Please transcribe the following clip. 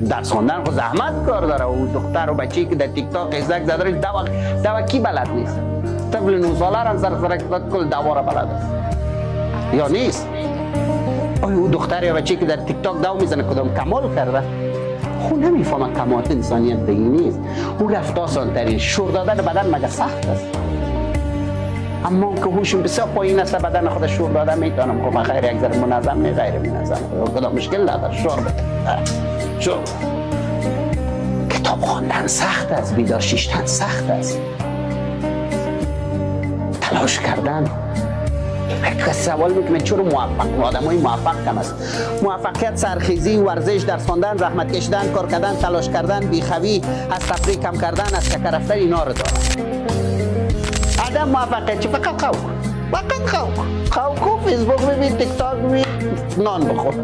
درس خوندن خود زحمت کار داره و دختر و بچه‌ای که در تیک تاک ازدک زده دوا کی بلد نیست. طفل 9 ساله را سر کل دوا را بلد است یا نیست. او دختر یا بچه‌ای که در تیک تاک دوا میزنه کدام کمال کرده. خود نمیفهمه کمال انسانیت دیگه نیست. او رفت آسان ترین شور دادن بدن مگه سخت است. اما که هوشم بسیار پایین است بدن خود شور داده میتونم خب خیر یک ذره منظم می غیر منظم کدام مشکل نداره شور بده شور. کتاب خواندن سخت است، بیدار شیشتن سخت است، تلاش کردن. یک سوال میکنه چرا موفق آدمای موفق کم است؟ موفقیت سرخیزی، ورزش، درس خواندن، زحمت کشیدن، کار کردن، تلاش کردن، بیخوی، از تفریح کم کردن، از چکر رفتن اینا رو داره. آدم موفقیت چی؟ فقط خواب، فقط خواب، فیسبوک ببین، تیک تاک ببین، نان بخور.